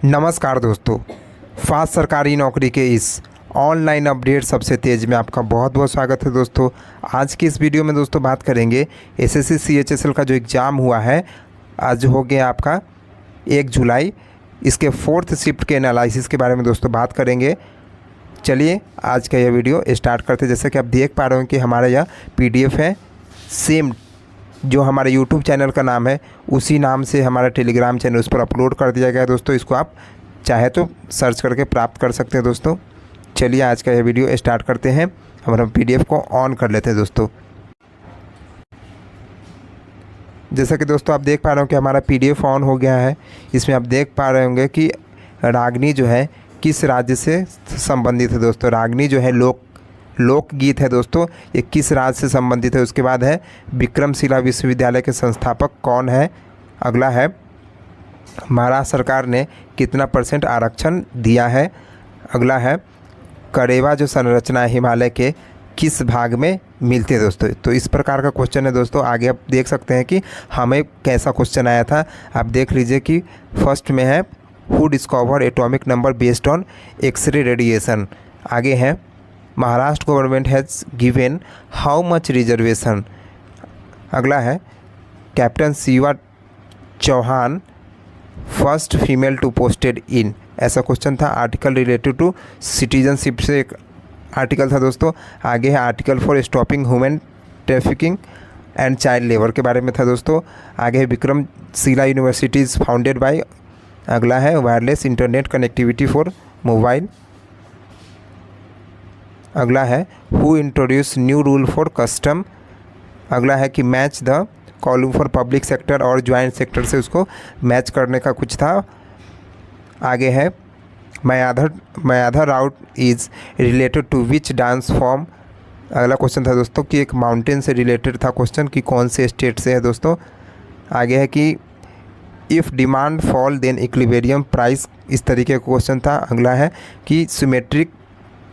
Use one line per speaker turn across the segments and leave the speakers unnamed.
नमस्कार दोस्तों, फास्ट सरकारी नौकरी के इस ऑनलाइन अपडेट सबसे तेज़ में आपका बहुत बहुत स्वागत है। दोस्तों आज की इस वीडियो में दोस्तों बात करेंगे एसएससी सीएचएसएल का जो एग्ज़ाम हुआ है, आज हो गया आपका 1 जुलाई। इसके 4th शिफ्ट के एनालिसिस के बारे में दोस्तों बात करेंगे। चलिए आज का यह वीडियो स्टार्ट करते हैं। जैसे कि आप देख पा रहे हो कि हमारा यह PDF है, सेम जो हमारे YouTube चैनल का नाम है उसी नाम से हमारा टेलीग्राम चैनल उस पर अपलोड कर दिया गया है। दोस्तों इसको आप चाहे तो सर्च करके प्राप्त कर सकते हैं। दोस्तों चलिए आज का यह वीडियो स्टार्ट करते हैं। हम PDF को ऑन कर लेते हैं। दोस्तों जैसा कि दोस्तों आप देख पा रहे हो कि हमारा PDF ऑन हो गया है। इसमें आप देख पा रहे होंगे कि रागनी जो है किस राज्य से संबंधित है। दोस्तों रागनी जो है लोकगीत है। दोस्तों ये किस राज्य से संबंधित है। उसके बाद है विक्रमशिला विश्वविद्यालय के संस्थापक कौन है। अगला है महाराष्ट्र सरकार ने कितना % आरक्षण दिया है। अगला है करेवा जो संरचना है हिमालय के किस भाग में मिलती है। दोस्तों तो इस प्रकार का क्वेश्चन है। दोस्तों आगे आप देख सकते हैं कि हमें कैसा क्वेश्चन आया था। आप देख लीजिए कि फर्स्ट में है who discover atomic number based on X ray radiation. आगे है Maharashtra government has given how much reservation. अगला है captain Shiva Chauhan first female to posted in. ऐसा क्वेश्चन था। आर्टिकल रिलेटेड टू सिटीजनशिप से एक आर्टिकल था। दोस्तों आगे है article for stopping human trafficking and child labour के बारे में था। दोस्तों आगे है Vikramshila university is founded by. अगला है wireless internet connectivity for mobile. अगला है who introduce new rule for custom. अगला है कि match the column for public sector और ज्वाइंट सेक्टर से उसको मैच करने का कुछ था। आगे है Mayadhar Rout is related to which dance form. अगला क्वेश्चन था दोस्तों कि एक माउंटेन से रिलेटेड था क्वेश्चन कि कौन से स्टेट से है। दोस्तों आगे है कि if demand fall then equilibrium price, इस तरीके का क्वेश्चन था। अगला है कि symmetric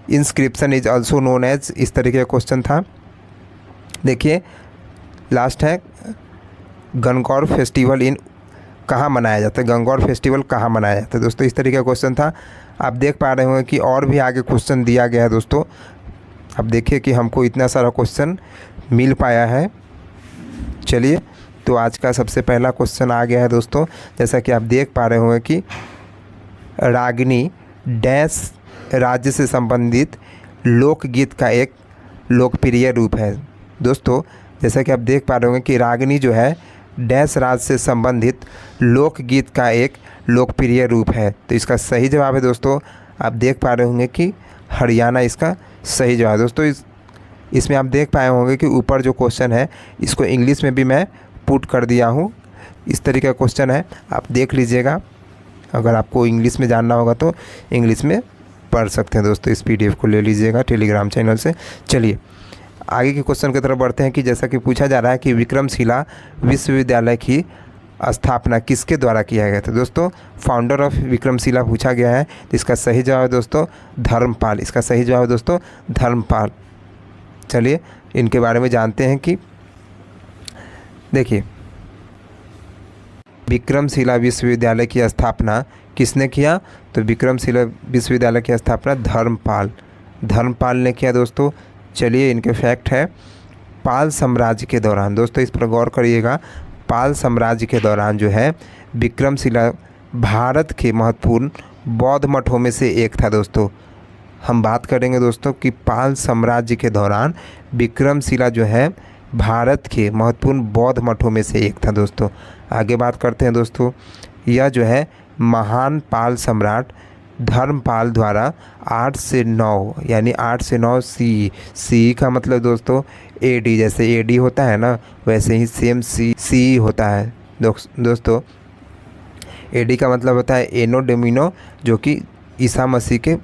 inscription is also known as, इस तरीके का क्वेश्चन था। देखिए लास्ट है गणगौर फेस्टिवल इन कहाँ मनाया जाता है। गणगौर फेस्टिवल कहाँ मनाया जाता है। दोस्तों इस तरीके का क्वेश्चन था। आप देख पा रहे होंगे कि और भी आगे क्वेश्चन दिया गया है। दोस्तों अब देखिए कि हमको इतना सारा क्वेश्चन मिल पाया है। चलिए तो आज का सबसे पहला क्वेश्चन आ गया है। दोस्तों जैसा कि आप देख पा रहे होंगे कि रागिनी डैश राज्य से संबंधित लोकगीत का एक लोकप्रिय रूप है। दोस्तों जैसा कि आप देख पा रहे होंगे कि रागिनी जो है डैश राज्य से संबंधित लोकगीत का एक लोकप्रिय रूप है। तो इसका सही जवाब है दोस्तों, आप देख पा रहे होंगे कि हरियाणा इसका सही जवाब है। दोस्तों इसमें आप देख पाए होंगे कि ऊपर जो क्वेश्चन है इसको इंग्लिश में भी मैं पुट कर दिया हूँ। इस तरीके का क्वेश्चन है, आप देख लीजिएगा। अगर आपको इंग्लिश में जानना होगा तो इंग्लिश में पढ़ सकते हैं। दोस्तों इस PDF को ले लीजिएगा टेलीग्राम चैनल से। चलिए आगे के क्वेश्चन की तरफ बढ़ते हैं कि जैसा कि पूछा जा रहा है कि विक्रमशिला विश्वविद्यालय की स्थापना किसके द्वारा किया गया था। दोस्तों फाउंडर ऑफ विक्रमशिला पूछा गया है। तो इसका सही जवाब है दोस्तों धर्मपाल। इसका सही जवाब है दोस्तों धर्मपाल। चलिए इनके बारे में जानते हैं कि देखिए विक्रमशिला विश्वविद्यालय की स्थापना किसने किया। तो विक्रमशिला विश्वविद्यालय की स्थापना धर्मपाल ने किया। दोस्तों चलिए इनके फैक्ट है पाल साम्राज्य के दौरान। दोस्तों इस पर गौर करिएगा, पाल साम्राज्य के दौरान जो है विक्रमशिला भारत के महत्वपूर्ण बौद्ध मठों में से एक था। दोस्तों हम बात करेंगे दोस्तों कि पाल साम्राज्य के दौरान विक्रमशिला जो है भारत के महत्वपूर्ण बौद्ध मठों में से एक था। दोस्तों आगे बात करते हैं। दोस्तों यह जो है महान पाल सम्राट धर्मपाल द्वारा 8 से 9 यानी 8 से 9 सी का मतलब दोस्तों AD, जैसे AD होता है ना वैसे ही सेम सी होता है। दोस्तों AD का मतलब होता है एनो डोमिनो, जो कि ईसा मसीह के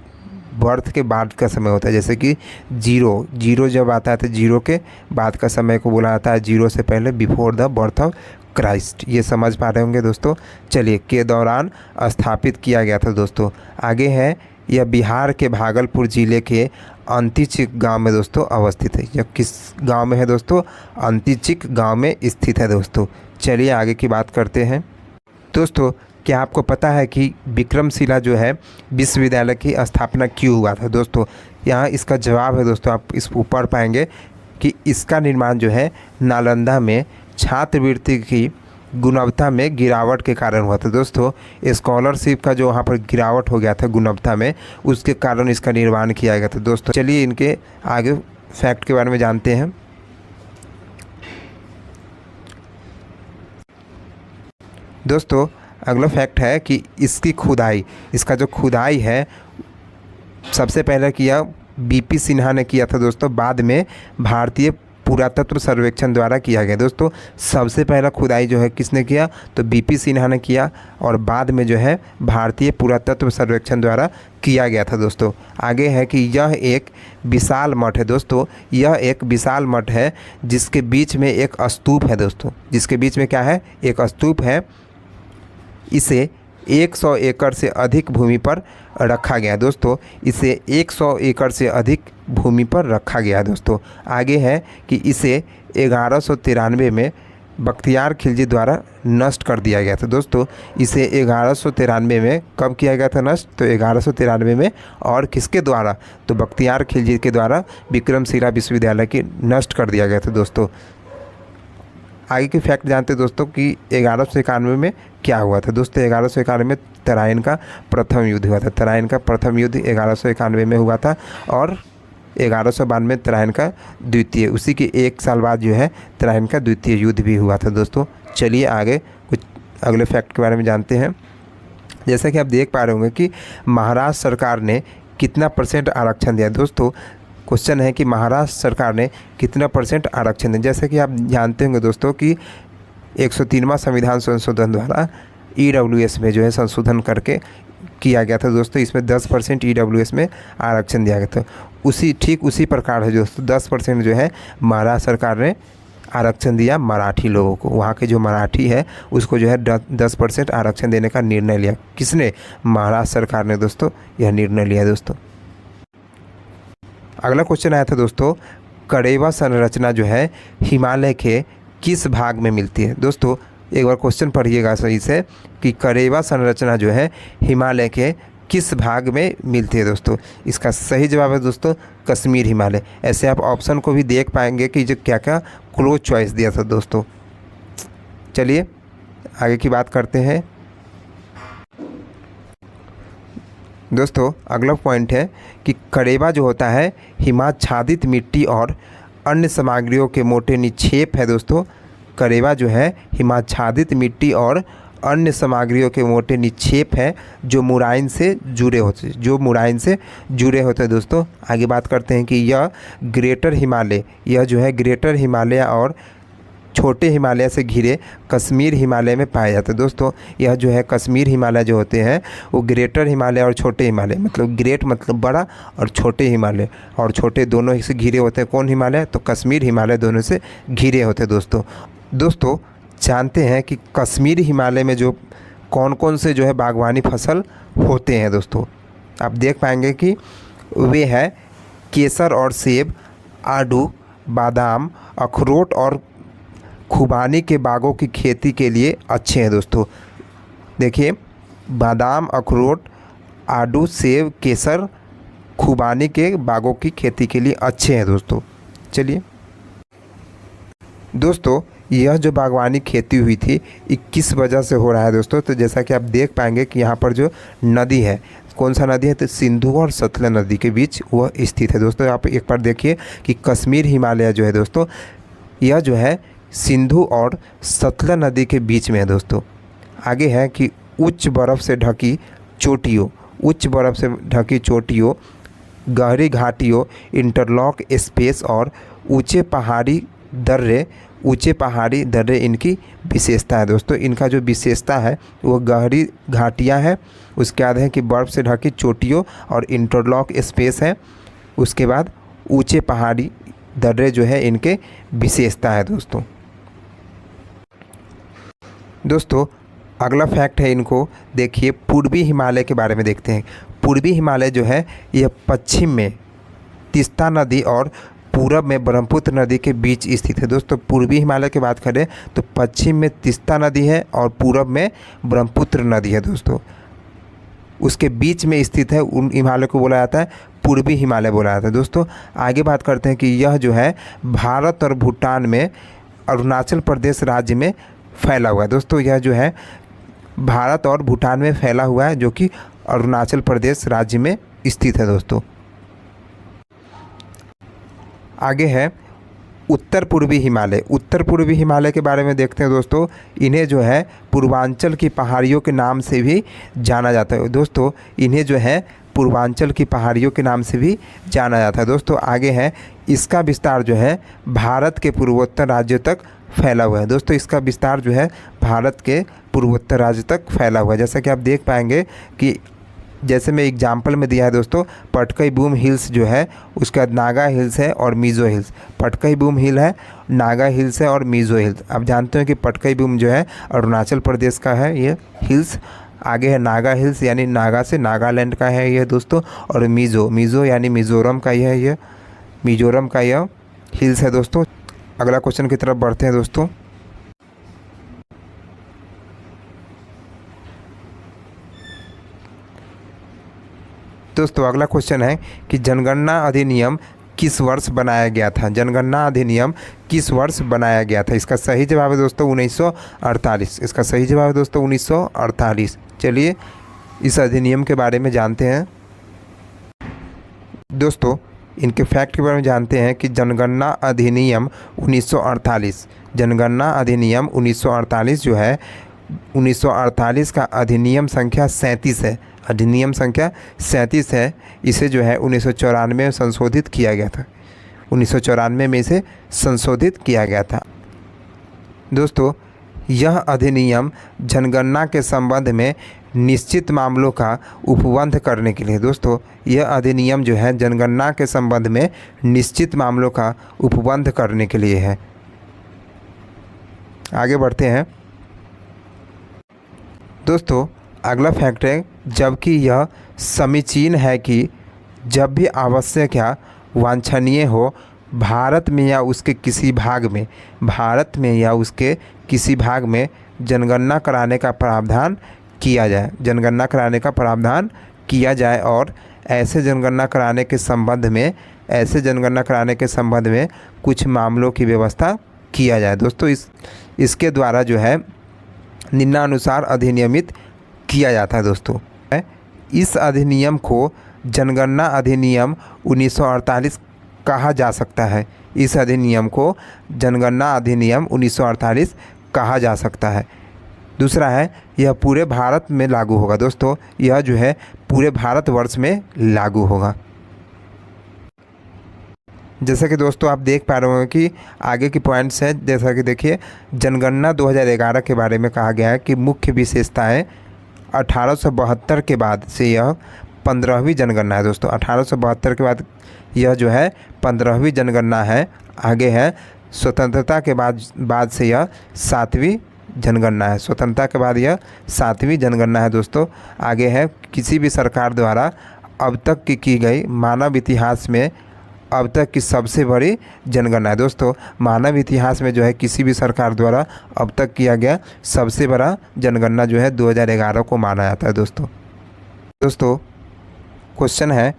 बर्थ के बाद का समय होता है। जैसे कि जीरो जब आता है तो जीरो के बाद का समय को बोला जाता है जीरो से पहले, before the birth of Christ. ये समझ पा रहे होंगे दोस्तों। चलिए के दौरान स्थापित किया गया था। दोस्तों आगे है यह बिहार के भागलपुर ज़िले के अंतिचिक गांव में दोस्तों अवस्थित है। यह किस गांव में है दोस्तों? अंतिचिक गांव में स्थित है दोस्तों। चलिए आगे की बात करते हैं। दोस्तों क्या आपको पता है कि विक्रमशिला जो है विश्वविद्यालय की स्थापना क्यों हुआ था दोस्तों? यहाँ इसका जवाब है दोस्तों, आप इसको पढ़ पाएंगे कि इसका निर्माण जो है नालंदा में छात्रवृत्ति की गुणवत्ता में गिरावट के कारण हुआ था दोस्तों। स्कॉलरशिप का जो वहाँ पर गिरावट हो गया था गुणवत्ता में, उसके कारण इसका निर्माण किया गया था दोस्तों। चलिए इनके आगे फैक्ट के बारे में जानते हैं। दोस्तों अगला फैक्ट है कि इसकी खुदाई, इसका जो खुदाई है सबसे पहले किया बीपी सिन्हा ने किया था दोस्तों, बाद में भारतीय पुरातत्व सर्वेक्षण द्वारा किया गया दोस्तों। सबसे पहला खुदाई जो है किसने किया? तो बीपी सिन्हा ने किया, और बाद में जो है भारतीय पुरातत्व सर्वेक्षण द्वारा किया गया था दोस्तों। आगे है कि यह एक विशाल मठ है दोस्तों, यह एक विशाल मठ है जिसके बीच में एक स्तूप है दोस्तों। जिसके बीच में क्या है? एक स्तूप है। इसे 100 एकड़ से अधिक भूमि पर रखा गया दोस्तों। इसे 100 एकड़ से अधिक भूमि पर रखा गया दोस्तों। आगे है कि इसे 1193 में बख्तियार खिलजी द्वारा नष्ट कर दिया गया था दोस्तों। इसे 1193 में कब किया गया था नष्ट? तो 1193 में, और किसके द्वारा? तो बख्तियार खिलजी के द्वारा विक्रमशिला विश्वविद्यालय की नष्ट कर दिया गया था दोस्तों। आगे के फैक्ट जानते हैं दोस्तों कि 1191 में क्या हुआ था दोस्तों। 1191 में तराइन का प्रथम युद्ध हुआ था। तराइन का प्रथम युद्ध 1191 में हुआ था, और 1192 में तराइन का द्वितीय, उसी के एक साल बाद जो है तराइन का द्वितीय युद्ध भी हुआ था दोस्तों। चलिए आगे कुछ अगले फैक्ट के बारे में जानते हैं। जैसा कि आप देख पा रहे होंगे कि महाराष्ट्र सरकार ने कितना % आरक्षण दिया दोस्तों। क्वेश्चन है कि महाराष्ट्र सरकार ने कितना % आरक्षण दिया। जैसे कि आप जानते होंगे दोस्तों कि 103वां संविधान संशोधन द्वारा EWS में जो है संशोधन करके किया गया था दोस्तों। इसमें 10% EWS में आरक्षण दिया गया था। ठीक उसी प्रकार है दोस्तों, 10% जो है महाराष्ट्र सरकार ने आरक्षण दिया मराठी लोगों को। वहाँ के जो मराठी है उसको जो है 10% आरक्षण देने का निर्णय लिया। किसने? महाराष्ट्र सरकार ने दोस्तों यह निर्णय लिया दोस्तों। अगला क्वेश्चन आया था दोस्तों, कड़ेवा संरचना जो है हिमालय के किस भाग में मिलती है? दोस्तों एक बार क्वेश्चन पढ़िएगा सही से कि कड़ेवा संरचना जो है हिमालय के किस भाग में मिलती है दोस्तों। इसका सही जवाब है दोस्तों कश्मीर हिमालय। ऐसे आप ऑप्शन को भी देख पाएंगे कि जो क्या क्या क्लोज चॉइस दिया था दोस्तों। चलिए आगे की बात करते हैं दोस्तों। अगला पॉइंट है कि कड़ेवा जो होता है हिमाच्छादित मिट्टी और अन्य सामग्रियों के मोटे निक्षेप है दोस्तों। कड़ेवा जो है हिमाच्छादित मिट्टी और अन्य सामग्रियों के मोटे निक्षेप है जो मुराइन से जुड़े होते हैं दोस्तों। आगे बात करते हैं कि यह ग्रेटर हिमालय और छोटे हिमालय से घिरे कश्मीर हिमालय में पाया जाता है दोस्तों। यह जो है कश्मीर हिमालय जो होते हैं वो ग्रेटर हिमालय और छोटे हिमालय, मतलब ग्रेट मतलब बड़ा और छोटे हिमालय, और छोटे दोनों से घिरे होते हैं। कौन हिमालय? तो कश्मीर हिमालय दोनों से घिरे होते हैं दोस्तों। जानते हैं कि कश्मीर हिमालय में जो कौन कौन से जो है बागवानी फसल होते हैं दोस्तों। आप देख पाएंगे कि वे है केसर और सेब, आड़ू, बादाम, अखरोट और खुबानी के बागों की खेती के लिए अच्छे हैं दोस्तों। देखिए बादाम, अखरोट, आड़ू, सेब, केसर, खुबानी के बागों की खेती के लिए अच्छे हैं दोस्तों। चलिए दोस्तों, यह जो बागवानी खेती हुई थी ये किस वजह से हो रहा है दोस्तों? तो जैसा कि आप देख पाएंगे कि यहाँ पर जो नदी है, कौन सा नदी है? तो सिंधु और सतलज नदी के बीच वह स्थित है दोस्तों। आप एक बार देखिए कि कश्मीर हिमालय जो है दोस्तों, यह जो है सिंधु और सतलज नदी के बीच में है दोस्तों। आगे है कि उच्च बर्फ़ से ढकी चोटियों, गहरी घाटियों, इंटरलॉक स्पेस और ऊंचे पहाड़ी दर्रे इनकी विशेषता है दोस्तों। इनका जो विशेषता है वो गहरी घाटियाँ हैं, उसके बाद है कि बर्फ़ से ढकी चोटियों और इंटरलॉक स्पेस है, उसके बाद ऊंचे पहाड़ी दर्रे जो है इनके विशेषता है दोस्तों। अगला फैक्ट है, इनको देखिए पूर्वी हिमालय के बारे में देखते हैं। पूर्वी हिमालय जो है यह पश्चिम में तीस्ता नदी और पूरब में ब्रह्मपुत्र नदी के बीच स्थित है। दोस्तों पूर्वी हिमालय की बात करें तो पश्चिम में तीस्ता नदी है और पूरब में ब्रह्मपुत्र नदी है। दोस्तों उसके बीच में स्थित है, उन हिमालय को बोला जाता है पूर्वी हिमालय बोला जाता है। दोस्तों आगे बात करते हैं कि यह जो है भारत और भूटान में अरुणाचल प्रदेश राज्य में फैला हुआ है। दोस्तों यह जो है भारत और भूटान में फैला हुआ है, जो कि अरुणाचल प्रदेश राज्य में स्थित है। दोस्तों आगे है उत्तर पूर्वी हिमालय। उत्तर पूर्वी हिमालय के बारे में देखते हैं। दोस्तों इन्हें जो है पूर्वांचल की पहाड़ियों के नाम से भी जाना जाता है। दोस्तों इन्हें जो है पूर्वांचल की पहाड़ियों के नाम से भी जाना जाता है। दोस्तों आगे है इसका विस्तार जो है भारत के पूर्वोत्तर राज्यों तक फैला हुआ है। दोस्तों इसका विस्तार जो है भारत के पूर्वोत्तर राज्य तक फैला हुआ है। जैसा कि आप देख पाएंगे कि जैसे मैं एग्जाम्पल में दिया है दोस्तों, पटकई बूम हिल्स जो है उसके बाद नागा हिल्स है और मीज़ो हिल्स। पटकई बूम हिल है, नागा हिल्स है और मीज़ो हिल्स। आप जानते हैं कि पटकई बूम जो है अरुणाचल प्रदेश का है ये हिल्स। आगे है नागा हिल्स यानी नागा से नागालैंड का है ये दोस्तों। और मीज़ो यानी मिज़ोरम का ही है ये, मिज़ोरम का यह हिल्स है। दोस्तों अगला क्वेश्चन की तरफ बढ़ते हैं। दोस्तों अगला क्वेश्चन है कि जनगणना अधिनियम किस वर्ष बनाया गया था। जनगणना अधिनियम किस वर्ष बनाया गया था। इसका सही जवाब है दोस्तों 1948। इसका सही जवाब है दोस्तों 1948। चलिए इस अधिनियम के बारे में जानते हैं। दोस्तों इनके फैक्ट के बारे में जानते हैं कि जनगणना अधिनियम 1948, जनगणना अधिनियम 1948 जो है 1948 का अधिनियम संख्या 37 है। अधिनियम संख्या 37 है। इसे जो है 1994 में संशोधित किया गया था। 1994 में इसे संशोधित किया गया था। दोस्तों यह अधिनियम जनगणना के संबंध में निश्चित मामलों का उपबंध करने के लिए, दोस्तों यह अधिनियम जो है जनगणना के संबंध में निश्चित मामलों का उपबंध करने के लिए है। आगे बढ़ते हैं। दोस्तों अगला फैक्ट है, जबकि यह समीचीन है कि जब भी आवश्यक या वांछनीय हो भारत में या उसके किसी भाग में जनगणना कराने का प्रावधान किया जाए। जनगणना कराने का प्रावधान किया जाए और ऐसे जनगणना कराने के संबंध में कुछ मामलों की व्यवस्था किया जाए। दोस्तों इसके द्वारा जो है निम्नानुसार अधिनियमित किया जाता है। दोस्तों इस अधिनियम को जनगणना अधिनियम 1948 कहा जा सकता है। इस अधिनियम को जनगणना अधिनियम 1948 कहा जा सकता है। दूसरा है यह पूरे भारत में लागू होगा। दोस्तों यह जो है पूरे भारतवर्ष में लागू होगा। जैसा कि दोस्तों आप देख पा रहे हो कि आगे की पॉइंट्स है। जैसा कि देखिए जनगणना 2011 के बारे में कहा गया है कि मुख्य विशेषताएं 1872 के बाद से यह 15वीं जनगणना है। दोस्तों 1872 के बाद यह जो है 15वीं जनगणना है। आगे है स्वतंत्रता के बाद से यह 7वीं जनगणना है। स्वतंत्रता के बाद यह 7वीं जनगणना है। दोस्तों आगे है किसी भी सरकार द्वारा अब तक की गई मानव इतिहास में अब तक की सबसे बड़ी जनगणना है। दोस्तों मानव इतिहास में जो है किसी भी सरकार द्वारा अब तक किया गया सबसे बड़ा जनगणना जो है 2011 को माना जाता है। दोस्तों क्वेश्चन है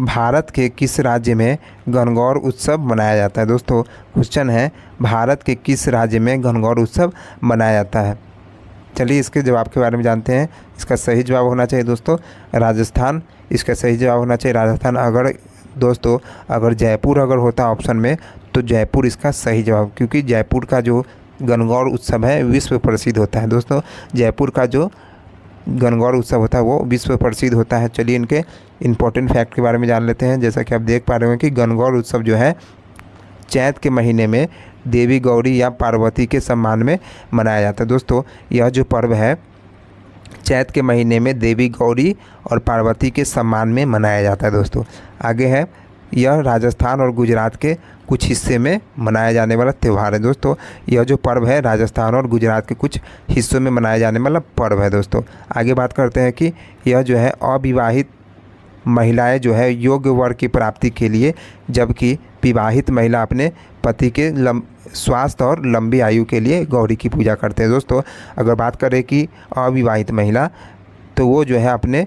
भारत के किस राज्य में गणगौर उत्सव मनाया जाता है। दोस्तों क्वेश्चन है भारत के किस राज्य में गणगौर उत्सव मनाया जाता है। चलिए इसके जवाब के बारे में जानते हैं। इसका सही जवाब होना चाहिए दोस्तों राजस्थान। इसका सही जवाब होना चाहिए राजस्थान। अगर जयपुर होता ऑप्शन में तो जयपुर इसका सही जवाब, क्योंकि जयपुर का जो गणगौर उत्सव है विश्व प्रसिद्ध होता है। दोस्तों जयपुर का जो गणगौर उत्सव होता है वो विश्व प्रसिद्ध होता है। चलिए इनके इम्पोर्टेंट फैक्ट के बारे में जान लेते हैं। जैसा कि आप देख पा रहे हैं कि गणगौर उत्सव जो है चैत के महीने में देवी गौरी या पार्वती के सम्मान में मनाया जाता है। दोस्तों यह जो पर्व है चैत के महीने में देवी गौरी और पार्वती के सम्मान में मनाया जाता है। दोस्तों आगे है यह राजस्थान और गुजरात के कुछ हिस्से में मनाया जाने वाला त्यौहार है। दोस्तों यह जो पर्व है राजस्थान और गुजरात के कुछ हिस्सों में मनाया जाने वाला पर्व है। दोस्तों आगे बात करते हैं कि यह जो है अविवाहित महिलाएं जो है योग्य वर की प्राप्ति के लिए, जबकि विवाहित महिला अपने पति के स्वास्थ्य और लंबी आयु के लिए गौरी की पूजा करते हैं। दोस्तों अगर बात करें कि अविवाहित महिला, तो वो जो है अपने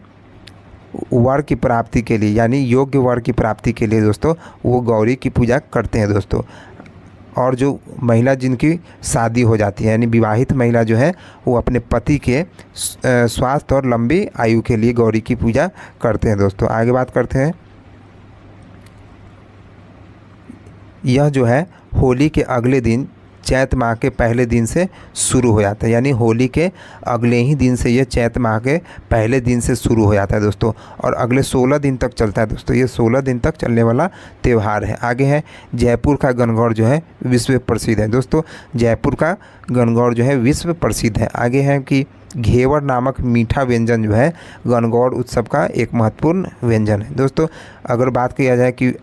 वर की प्राप्ति के लिए यानी योग्य वर की प्राप्ति के लिए दोस्तों वो गौरी की पूजा करते हैं दोस्तों। और जो महिला जिनकी शादी हो जाती है यानी विवाहित महिला जो है वो अपने पति के स्वास्थ्य और लंबी आयु के लिए गौरी की पूजा करते हैं दोस्तों। आगे बात करते हैं, यह जो है होली के अगले दिन चैत माह के पहले दिन से शुरू हो जाता है, यानी होली के अगले ही दिन से ये चैत माह के पहले दिन से शुरू हो जाता है दोस्तों, और अगले 16 दिन तक चलता है दोस्तों। ये 16 दिन तक चलने वाला त्यौहार है। आगे है जयपुर का गणगौर जो है विश्व प्रसिद्ध है दोस्तों। जयपुर का गणगौर जो है विश्व प्रसिद्ध है। आगे है कि घेवर नामक मीठा व्यंजन जो है गणगौर उत्सव का एक महत्वपूर्ण व्यंजन है दोस्तों। अगर बात किया जाए कि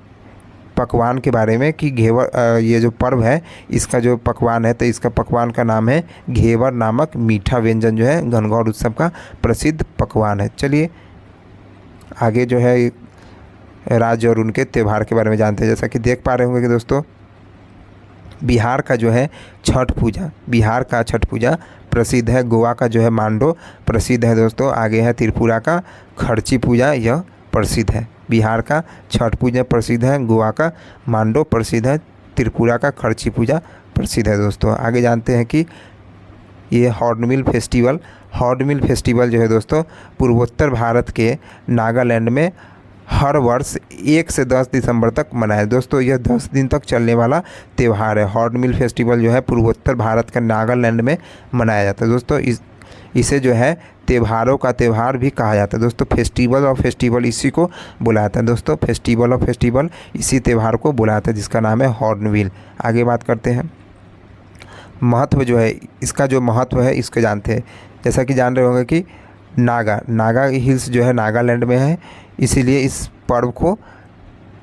पकवान के बारे में कि घेवर ये जो पर्व है इसका जो पकवान है, तो इसका पकवान का नाम है घेवर नामक मीठा व्यंजन जो है गणगौर उत्सव का प्रसिद्ध पकवान है। चलिए आगे जो है राज्य और उनके त्यौहार के बारे में जानते हैं। जैसा कि देख पा रहे होंगे कि दोस्तों बिहार का जो है छठ पूजा, बिहार का छठ पूजा प्रसिद्ध है। गोवा का जो है मांडो प्रसिद्ध है दोस्तों। आगे है त्रिपुरा का खर्ची पूजा, यह प्रसिद्ध है। बिहार का छठ पूजा प्रसिद्ध है, गोवा का मांडो प्रसिद्ध है, त्रिपुरा का खर्ची पूजा प्रसिद्ध है दोस्तों। आगे जानते हैं कि ये हॉर्नबिल फेस्टिवल, हॉर्नबिल फेस्टिवल जो है दोस्तों पूर्वोत्तर भारत के नागालैंड में हर वर्ष 1 से 10 दिसंबर तक मनाया दोस्तों। यह 10 दिन तक चलने वाला त्यौहार है। हॉर्नबिल फेस्टिवल जो है पूर्वोत्तर भारत का नागालैंड में मनाया जाता है दोस्तों। इसे जो है त्योहारों का त्यौहार भी कहा जाता है दोस्तों। फेस्टिवल ऑफ फेस्टिवल इसी को बुलाता है दोस्तों। फेस्टिवल ऑफ फेस्टिवल इसी त्यौहार को बुलाता है जिसका नाम है हॉर्नबिल। आगे बात करते हैं, महत्व जो है इसका, जो महत्व है इसको जानते हैं। जैसा कि जान रहे होंगे कि नागा हिल्स जो है नागालैंड में है, इसीलिए इस पर्व को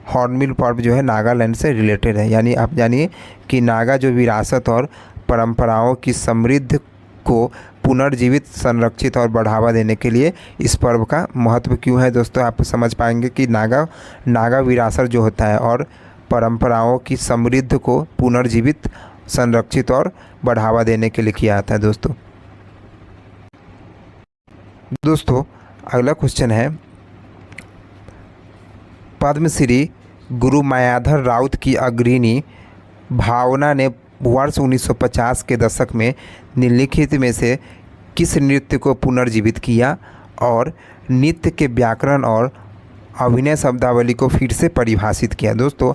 हॉर्नबिल पर्व जो है नागालैंड से रिलेटेड है। यानी आप जानिए कि नागा जो विरासत और परंपराओं की समृद्ध को पुनर्जीवित, संरक्षित और बढ़ावा देने के लिए इस पर्व का महत्व क्यों है दोस्तों, आप समझ पाएंगे कि नागा विरासत जो होता है और परंपराओं की समृद्ध को पुनर्जीवित, संरक्षित और बढ़ावा देने के लिए किया जाता है दोस्तों। दोस्तों अगला क्वेश्चन है, पद्मश्री गुरु मायाधर राउत की अग्रणी भावना ने वर्ष 1950 के दशक में निम्नलिखित में से किस नृत्य को पुनर्जीवित किया और नृत्य के व्याकरण और अभिनय शब्दावली को फिर से परिभाषित किया। दोस्तों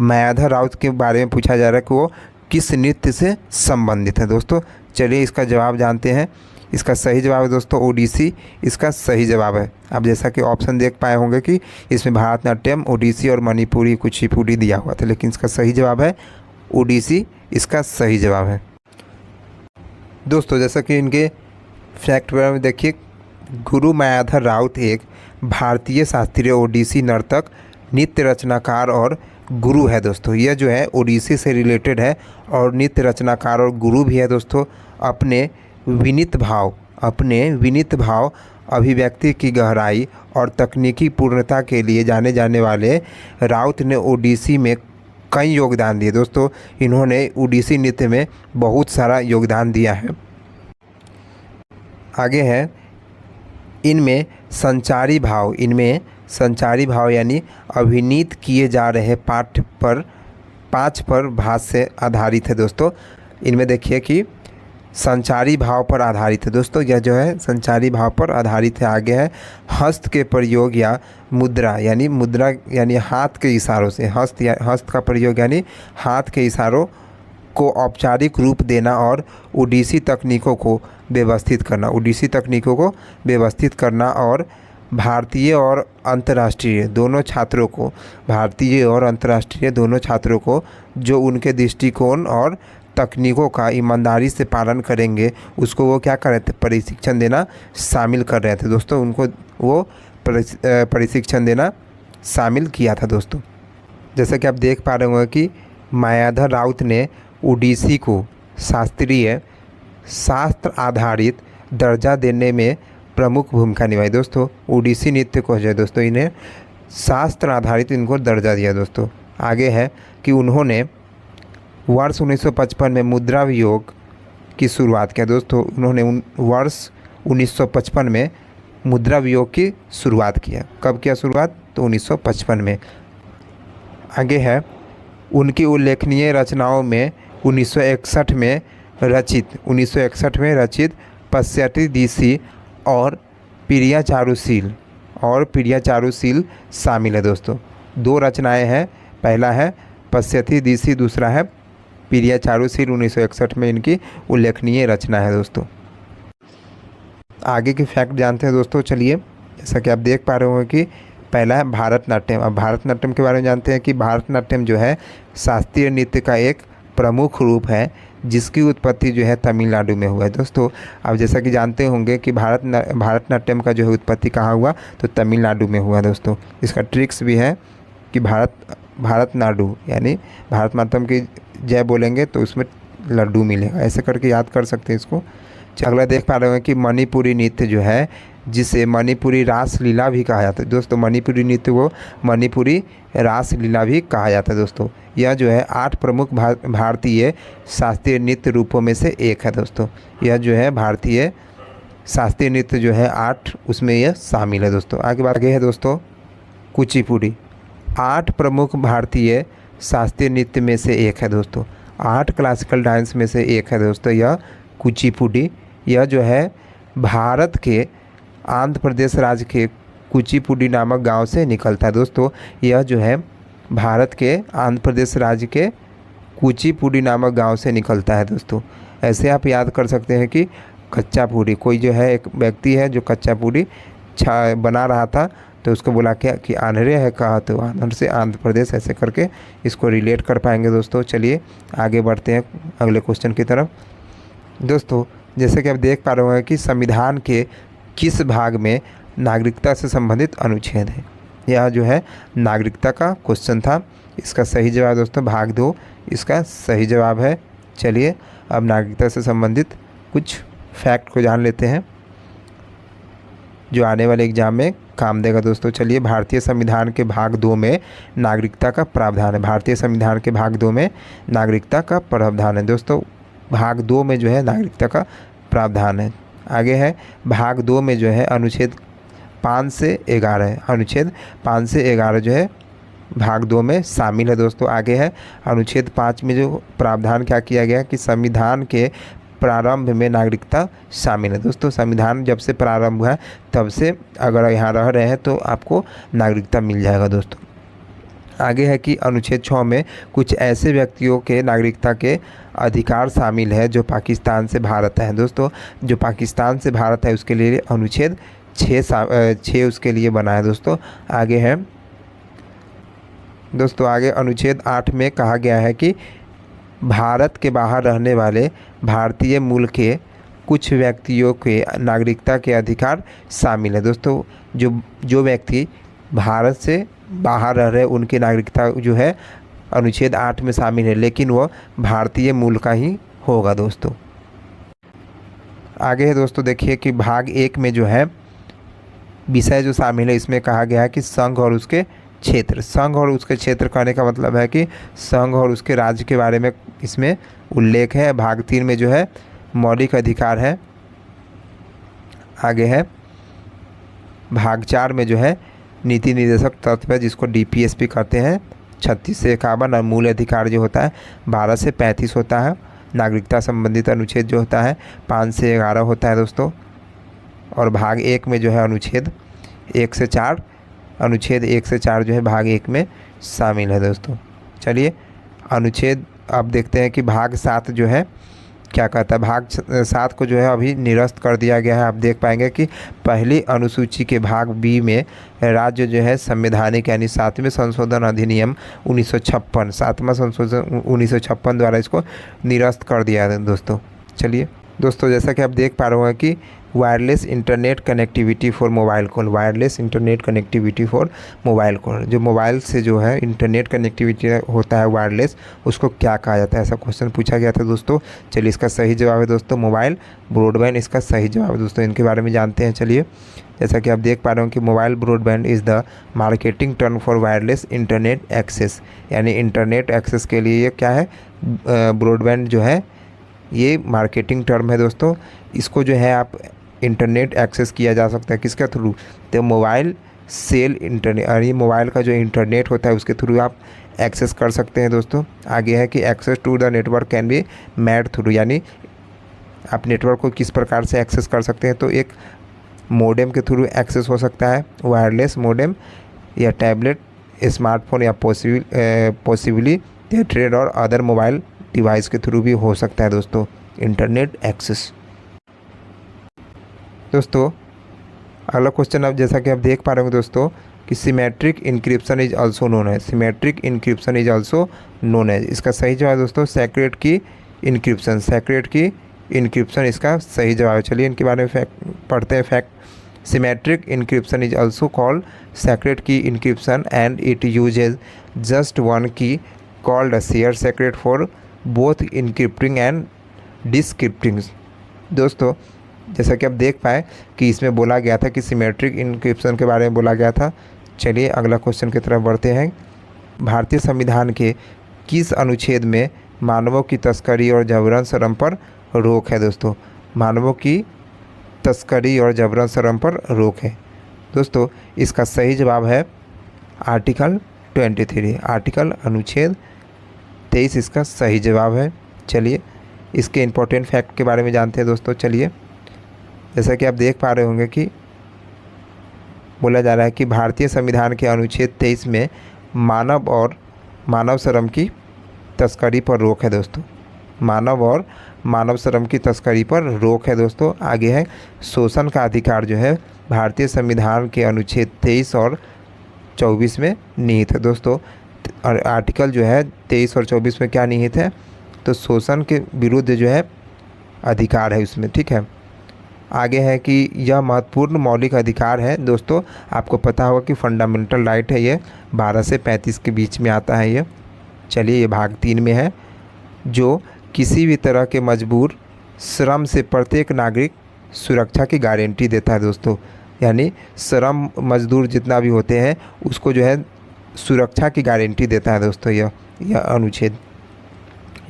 मायाधर राउत के बारे में पूछा जा रहा है कि वो किस नृत्य से संबंधित है दोस्तों। चलिए इसका जवाब जानते हैं। इसका सही जवाब है दोस्तों ओडिसी, इसका सही जवाब है। आप जैसा कि ऑप्शन देख पाए होंगे कि इसमें भारतनाट्यम, ओडिसी और मणिपुरी, कुचिपुड़ी दिया हुआ था, लेकिन इसका सही जवाब है ओडिसी, इसका सही जवाब है। दोस्तों जैसा कि इनके फैक्ट में देखिए, गुरु मायाधर राउत एक भारतीय शास्त्रीय ओडिसी नर्तक, नृत्य रचनाकार और गुरु है दोस्तों। यह जो है ओडिसी से रिलेटेड है और नृत्य रचनाकार और गुरु भी है दोस्तों। अपने विनीत भाव, अभिव्यक्ति की गहराई और तकनीकी पूर्णता के लिए जाने जाने वाले राउत ने ओडिसी में कई योगदान दिए दोस्तों। इन्होंने ओडिसी नृत्य में बहुत सारा योगदान दिया है। आगे है, इनमें संचारी भाव यानी अभिनीत किए जा रहे पाठ पर 5 पर भाष्य आधारित है दोस्तों। इनमें देखिए कि संचारी भाव पर आधारित है दोस्तों। यह जो है संचारी भाव पर आधारित है। आगे है, हस्त के प्रयोग या मुद्रा यानी हाथ के इशारों से, हस्त का प्रयोग यानी हाथ के इशारों को औपचारिक रूप देना और ओडिसी तकनीकों को व्यवस्थित करना और भारतीय और अंतर्राष्ट्रीय दोनों छात्रों को जो उनके दृष्टिकोण और तकनीकों का ईमानदारी से पालन करेंगे उसको वो क्या कर रहे थे, प्रशिक्षण देना शामिल कर रहे थे दोस्तों। उनको वो प्रशिक्षण देना शामिल किया था दोस्तों। जैसा कि आप देख पा रहे होंगे कि मायाधर राउत ने ओडिसी को शास्त्रीय, शास्त्र आधारित दर्जा देने में प्रमुख भूमिका निभाई दोस्तों। ओडिसी नृत्य को जो है दोस्तों इन्हें शास्त्र आधारित इनको दर्जा दिया दोस्तों। आगे है कि उन्होंने वर्ष 1955 में मुद्रा वियोग की शुरुआत किया दोस्तों। उन्होंने वर्ष 1955 में मुद्रा वियोग की शुरुआत किया। कब किया शुरुआत? तो 1955 में। आगे है उनकी उल्लेखनीय रचनाओं में 1961 में रचित पश्चाती दिशि और प्रिया चारुशील शामिल है दोस्तों। 2 रचनाएं हैं, पहला है पश्चाती दिशि, दूसरा है प्रिया चारुशील। 1961 में इनकी उल्लेखनीय रचना है दोस्तों। आगे के फैक्ट जानते हैं दोस्तों। चलिए, जैसा कि आप देख पा रहे हो कि पहला है भारतनाट्यम। अब भारतनाट्यम के बारे में जानते हैं कि भारतनाट्यम जो है शास्त्रीय नृत्य का एक प्रमुख रूप है जिसकी उत्पत्ति जो है तमिलनाडु में हुआ है दोस्तों। अब जैसा कि जानते होंगे कि भारतनाट्यम का जो है उत्पत्ति कहाँ हुआ? तो तमिलनाडु में हुआ दोस्तों। इसका ट्रिक्स भी है कि भारतनाडु यानी भारत मातरम की जय बोलेंगे तो उसमें लड्डू मिलेगा, ऐसे करके याद कर सकते हैं इसको। अगला देख पा रहे हैं कि मणिपुरी नृत्य जो है जिसे मणिपुरी रासलीला भी कहा जाता है दोस्तों। मणिपुरी नृत्य को मणिपुरी रासलीला भी कहा जाता है दोस्तों। यह जो है 8 प्रमुख भारतीय शास्त्रीय नृत्य रूपों में से एक है दोस्तों। यह जो है भारतीय शास्त्रीय नृत्य जो है 8, उसमें यह शामिल है दोस्तों। आगे है दोस्तों कुचिपुड़ी। 8 प्रमुख भारतीय शास्त्रीय नृत्य में से एक है दोस्तों। 8 क्लासिकल डांस में से एक है दोस्तों यह कुचिपुड़ी। यह जो है भारत के आंध्र प्रदेश राज्य के कुचिपुड़ी नामक गांव से निकलता है दोस्तों। यह जो है भारत के आंध्र प्रदेश राज्य के कुचिपुड़ी नामक गांव से निकलता है दोस्तों। ऐसे आप याद कर सकते हैं कि कच्चा पूड़ी, कोई जो है एक व्यक्ति है जो कच्चा पूड़ी बना रहा था तो उसको बोला क्या कि आंध्रे है, कहा तो आंध्र से आंध्र प्रदेश, ऐसे करके इसको रिलेट कर पाएंगे दोस्तों। चलिए आगे बढ़ते हैं अगले क्वेश्चन की तरफ दोस्तों। जैसे कि आप देख पा रहे हैं कि संविधान के किस भाग में नागरिकता से संबंधित अनुच्छेद है? यह जो है नागरिकता का क्वेश्चन था। इसका सही जवाब दोस्तों भाग 2 इसका सही जवाब है। चलिए अब नागरिकता से संबंधित कुछ फैक्ट को जान लेते हैं जो आने वाले एग्जाम में काम देगा दोस्तों। चलिए, भारतीय संविधान के भाग 2 में नागरिकता का प्रावधान है। भारतीय संविधान के भाग 2 में नागरिकता का प्रावधान है दोस्तों। भाग 2 में जो है नागरिकता का प्रावधान है। आगे है भाग 2 में जो है अनुच्छेद 5 से 11 है। अनुच्छेद 5 से 11 जो है भाग 2 में शामिल है दोस्तों। आगे है अनुच्छेद 5 में जो प्रावधान क्या किया गया कि संविधान के प्रारंभ में नागरिकता शामिल है दोस्तों। संविधान जब से प्रारंभ हुआ है तब से अगर यहाँ रह रहे हैं तो आपको नागरिकता मिल जाएगा दोस्तों। आगे है कि अनुच्छेद 6 में कुछ ऐसे व्यक्तियों के नागरिकता के अधिकार शामिल है जो पाकिस्तान से भारत है दोस्तों। जो पाकिस्तान से भारत है उसके लिए अनुच्छेद 6 उसके लिए बना है दोस्तों। आगे है दोस्तों, आगे अनुच्छेद 8 में कहा गया है कि भारत के बाहर रहने वाले भारतीय मूल के कुछ व्यक्तियों के नागरिकता के अधिकार शामिल है दोस्तों। जो व्यक्ति भारत से बाहर रह रहे उनकी नागरिकता जो है अनुच्छेद 8 में शामिल है, लेकिन वह भारतीय मूल का ही होगा दोस्तों। आगे है दोस्तों, देखिए कि भाग 1 में जो है विषय जो शामिल है इसमें कहा गया है कि संघ और उसके क्षेत्र। संघ और उसके क्षेत्र कहने का मतलब है कि संघ और उसके राज्य के बारे में इसमें उल्लेख है। भाग 3 में जो है मौलिक अधिकार है। आगे है भाग 4 में जो है नीति निर्देशक तत्व है जिसको DPSP कहते हैं। 36 से 51 और मूल अधिकार जो होता है 12 से 35 होता है। नागरिकता संबंधित अनुच्छेद जो होता है 5 से 11 होता है दोस्तों। और भाग 1 में जो है अनुच्छेद 1 से 4 जो है भाग 1 में शामिल है दोस्तों। चलिए अनुच्छेद अब देखते हैं कि भाग 7 जो है क्या कहता है। भाग 7 को जो है अभी निरस्त कर दिया गया है। आप देख पाएंगे कि पहली अनुसूची के भाग B में राज्य जो है संवैधानिक यानी 7वें संशोधन अधिनियम 1956 7वां संशोधन 1956 द्वारा इसको निरस्त कर दिया है दोस्तों। चलिए दोस्तों, जैसा कि आप देख पा रहे हैं कि wireless internet connectivity for mobile call, wireless internet connectivity for mobile call, जो मोबाइल से जो है इंटरनेट कनेक्टिविटी होता है वायरलेस, उसको क्या कहा जाता है, ऐसा क्वेश्चन पूछा गया था दोस्तों। चलिए इसका सही जवाब है दोस्तों मोबाइल ब्रॉडबैंड, इसका सही जवाब है दोस्तों। इनके बारे में जानते हैं। चलिए जैसा कि आप देख पा रहे हो कि mobile broadband is the marketing term for wireless internet access, यानी इंटरनेट एक्सेस के लिए ये क्या है, ब्रॉडबैंड जो है ये मार्केटिंग टर्म है दोस्तों। इसको जो है आप इंटरनेट एक्सेस किया जा सकता है किसके थ्रू, तो मोबाइल सेल इंटरनेट, और ये मोबाइल का जो इंटरनेट होता है उसके थ्रू आप एक्सेस कर सकते हैं दोस्तों। आगे है कि access to the network can be made through, यानी आप नेटवर्क को किस प्रकार से एक्सेस कर सकते हैं, तो एक मोडेम के थ्रू एक्सेस हो सकता है, वायरलेस मोडेम या टैबलेट, स्मार्टफोन या पॉसिबली ट्रेड और अदर मोबाइल डिवाइस के थ्रू भी हो सकता है दोस्तों इंटरनेट एक्सेस। दोस्तों अगला क्वेश्चन अब जैसा कि आप देख पा रहे होंगे दोस्तों कि symmetric encryption is also known है, symmetric encryption is also known है, इसका सही जवाब दोस्तों secret key encryption, secret key encryption इसका सही जवाब है। चलिए इनके बारे में फैक्ट पढ़ते हैं। Fact, symmetric encryption is also called secret key encryption and it uses just one key called a share secret for both encrypting and decrypting. दोस्तों जैसा कि आप देख पाए कि इसमें बोला गया था कि सिमेट्रिक इनक्रिप्शन के बारे में बोला गया था। चलिए अगला क्वेश्चन की तरफ बढ़ते हैं। भारतीय संविधान के किस अनुच्छेद में मानवों की तस्करी और जबरन श्रम पर रोक है दोस्तों, मानवों की तस्करी और जबरन श्रम पर रोक है दोस्तों। इसका सही जवाब है आर्टिकल 23, आर्टिकल अनुच्छेद 23 इसका सही जवाब है। चलिए इसके इम्पोर्टेंट फैक्ट के बारे में जानते हैं दोस्तों। चलिए जैसा कि आप देख पा रहे होंगे कि बोला जा रहा है कि भारतीय संविधान के अनुच्छेद 23 में मानव और मानव श्रम की तस्करी पर रोक है दोस्तों, मानव और मानव श्रम की तस्करी पर रोक है दोस्तों। आगे है शोषण का अधिकार जो है भारतीय संविधान के अनुच्छेद 23 और 24 में निहित है दोस्तों। और आर्टिकल जो है 23 और 24 में क्या निहित है, तो शोषण के विरुद्ध जो है अधिकार है उसमें, ठीक है। आगे है कि यह महत्वपूर्ण मौलिक अधिकार है दोस्तों, आपको पता होगा कि फंडामेंटल राइट है, ये 12 से 35 के बीच में आता है ये। चलिए ये भाग 3 में है, जो किसी भी तरह के मजबूर श्रम से प्रत्येक नागरिक सुरक्षा की गारंटी देता है दोस्तों, यानी श्रम मजदूर जितना भी होते हैं उसको जो है सुरक्षा की गारंटी देता है दोस्तों यह अनुच्छेद,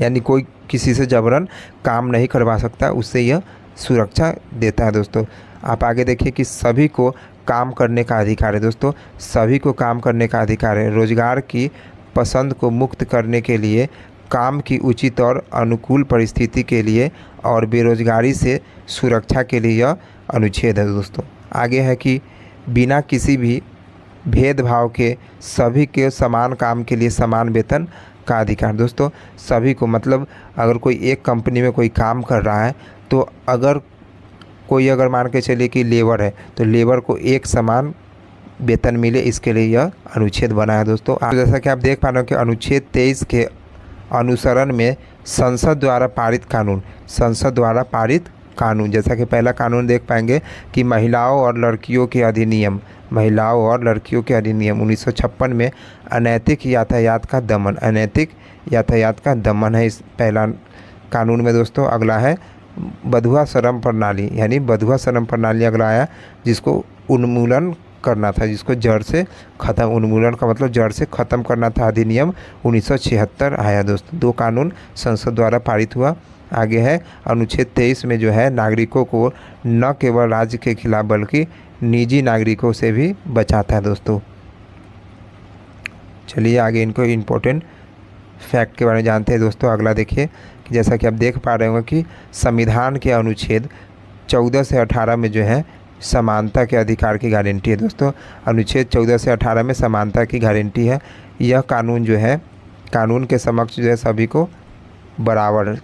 यानी कोई किसी से जबरन काम नहीं करवा सकता, उससे यह सुरक्षा देता है दोस्तों। आप आगे देखिए कि सभी को काम करने का अधिकार है दोस्तों, सभी को काम करने का अधिकार है। रोजगार की पसंद को मुक्त करने के लिए, काम की उचित और अनुकूल परिस्थिति के लिए और बेरोजगारी से सुरक्षा के लिए यह अनुच्छेद है दोस्तों। आगे है कि बिना किसी भी भेदभाव के सभी के समान काम के लिए समान वेतन का अधिकार दोस्तों। सभी को मतलब अगर कोई एक कंपनी में कोई काम कर रहा है तो अगर मान के चलिए कि लेबर है तो लेबर को एक समान वेतन मिले, इसके लिए यह अनुच्छेद बना है दोस्तों। जैसा कि आप देख पा रहे हो कि अनुच्छेद 23 के अनुसरण में संसद द्वारा पारित कानून, संसद द्वारा पारित कानून, जैसा कि पहला कानून देख पाएंगे कि महिलाओं और लड़कियों के अधिनियम, महिलाओं और लड़कियों के अधिनियम 1956 में अनैतिक यातायात का दमन, अनैतिक यातायात का दमन है इस पहला कानून में दोस्तों। अगला है बधुआ श्रम प्रणाली, यानी बधुआ श्रम प्रणाली अगला आया, जिसको उन्मूलन करना था, जिसको जड़ से ख़त्म, उन्मूलन का मतलब जड़ से ख़त्म करना था, अधिनियम 1976 आया दोस्तों। 2 कानून संसद द्वारा पारित हुआ। आगे है अनुच्छेद 23 में जो है नागरिकों को न केवल राज्य के खिलाफ बल्कि निजी नागरिकों से भी बचाता है दोस्तों। चलिए आगे इनको इम्पोर्टेंट फैक्ट के बारे में जानते हैं दोस्तों। अगला देखिए कि जैसा कि आप देख पा रहे होंगे कि संविधान के अनुच्छेद 14 से 18 में जो है समानता के अधिकार की गारंटी है दोस्तों। अनुच्छेद 14 से 18 में समानता की गारंटी है। यह कानून जो है कानून के समक्ष जो है सभी को बराबर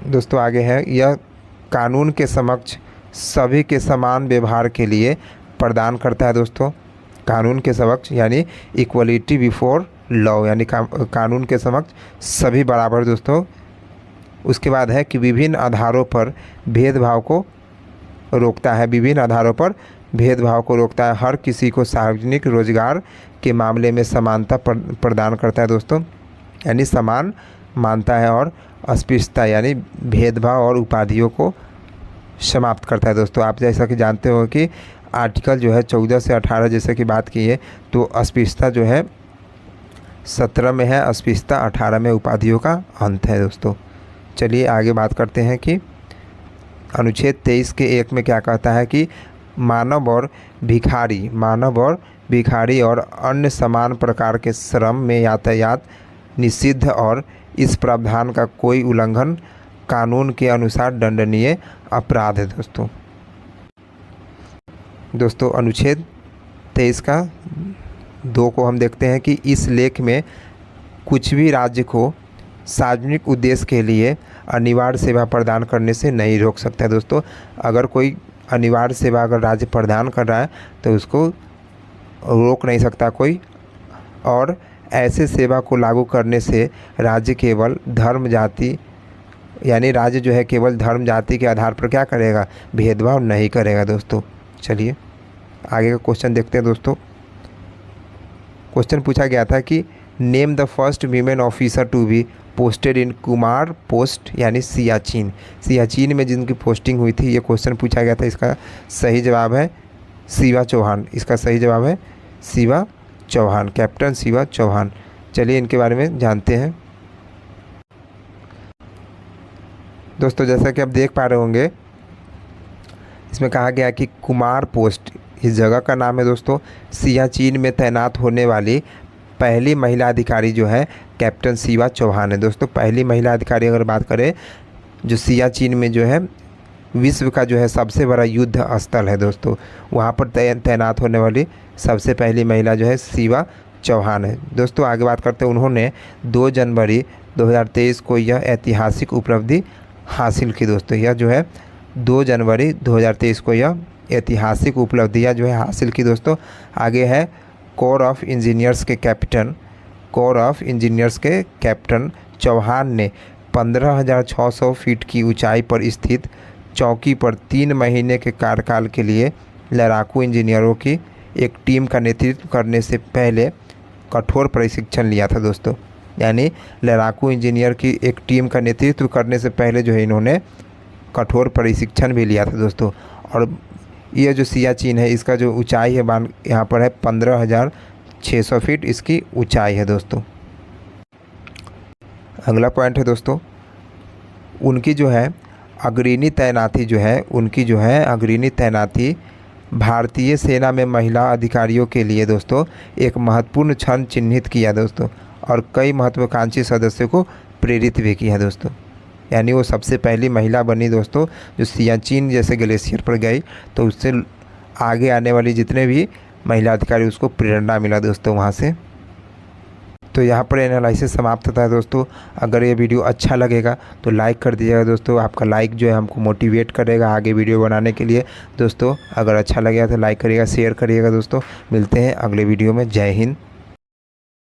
दोस्तों। आगे है यह कानून के समक्ष सभी के समान व्यवहार के लिए प्रदान करता है दोस्तों। कानून के समक्ष यानी इक्वलिटी बिफोर लॉ, यानी कानून के समक्ष सभी बराबर दोस्तों उसके बाद है कि विभिन्न आधारों पर भेदभाव को रोकता है, विभिन्न आधारों पर भेदभाव को रोकता है, हर किसी को सार्वजनिक रोजगार के मामले में समानता प्रदान करता है दोस्तों, यानी समान मानता है, और अस्पृश्यता यानी भेदभाव और उपाधियों को समाप्त करता है दोस्तों। आप जैसा कि जानते हो कि आर्टिकल जो है 14 से 18 जैसे कि बात की है, तो अस्पृश्यता जो है 17 में है, अस्पृश्यता 18 में उपाधियों का अंत है दोस्तों। चलिए आगे बात करते हैं कि अनुच्छेद 23 के 1 में क्या कहता है कि मानव और भिखारी और अन्य समान प्रकार के श्रम में यातायात निषिद्ध, और इस प्रावधान का कोई उल्लंघन कानून के अनुसार दंडनीय अपराध है दोस्तों। अनुच्छेद 23 का 2 को हम देखते हैं कि इस लेख में कुछ भी राज्य को सार्वजनिक उद्देश्य के लिए अनिवार्य सेवा प्रदान करने से नहीं रोक सकता है दोस्तों। अगर कोई अनिवार्य सेवा अगर राज्य प्रदान कर रहा है तो उसको रोक नहीं सकता कोई, और ऐसे सेवा को लागू करने से राज्य केवल धर्म जाति यानी राज्य जो है केवल धर्म जाति के आधार पर क्या करेगा, भेदभाव नहीं करेगा दोस्तों। चलिए आगे का क्वेश्चन देखते हैं दोस्तों। क्वेश्चन पूछा गया था कि name the first women officer to be posted in Kumar post यानी सियाचिन में जिनकी पोस्टिंग हुई थी, ये क्वेश्चन पूछा गया था। इसका सही जवाब है शिवा चौहान, इसका सही जवाब है शिवा चौहान, कैप्टन शिवा चौहान। चलिए इनके बारे में जानते हैं दोस्तों। जैसा कि आप देख पा रहे होंगे, इसमें कहा गया कि कुमार पोस्ट इस जगह का नाम है दोस्तों। सियाचिन में तैनात होने वाली पहली महिला अधिकारी जो है कैप्टन शिवा चौहान है दोस्तों। पहली महिला अधिकारी अगर बात करें, जो सियाचिन में जो है विश्व का जो है सबसे बड़ा युद्ध स्थल है दोस्तों, वहाँ पर तैनात होने वाली सबसे पहली महिला जो है शिवा चौहान है दोस्तों। आगे बात करते हैं, उन्होंने 2 जनवरी 2023 को यह ऐतिहासिक उपलब्धि हासिल की दोस्तों। यह जो है 2 जनवरी 2023 को यह ऐतिहासिक उपलब्धियाँ जो है हासिल की दोस्तों। आगे है कोर ऑफ इंजीनियर्स के कैप्टन चौहान ने 15,600 फीट की ऊंचाई पर स्थित चौकी पर 3 महीने के कार्यकाल के लिए लड़ाकू इंजीनियरों की एक टीम का नेतृत्व करने से पहले कठोर प्रशिक्षण लिया था दोस्तों। यानी लड़ाकू इंजीनियर की एक टीम का नेतृत्व करने से पहले जो है इन्होंने कठोर प्रशिक्षण भी लिया था दोस्तों। और ये जो सियाचिन है इसका जो ऊंचाई है यहाँ पर है 15,600 फीट इसकी ऊंचाई है दोस्तों। अगला पॉइंट है दोस्तों, उनकी जो है अग्रणी तैनाती भारतीय सेना में महिला अधिकारियों के लिए दोस्तों एक महत्वपूर्ण क्षण चिन्हित किया दोस्तों, और कई महत्वाकांक्षी सदस्यों को प्रेरित भी किया दोस्तों। यानी वो सबसे पहली महिला बनी दोस्तों जो सियाचिन जैसे ग्लेशियर पर गई, तो उससे आगे आने वाली जितने भी महिला अधिकारी उसको प्रेरणा मिला दोस्तों वहाँ से। तो यहाँ पर एनालिसिस समाप्त होता है दोस्तों। अगर ये वीडियो अच्छा लगेगा तो लाइक कर दीजिएगा दोस्तों। आपका लाइक जो है हमको मोटिवेट करेगा आगे वीडियो बनाने के लिए दोस्तों। अगर अच्छा लगेगा तो लाइक करिएगा, शेयर करिएगा दोस्तों। मिलते हैं अगले वीडियो में। जय हिंद।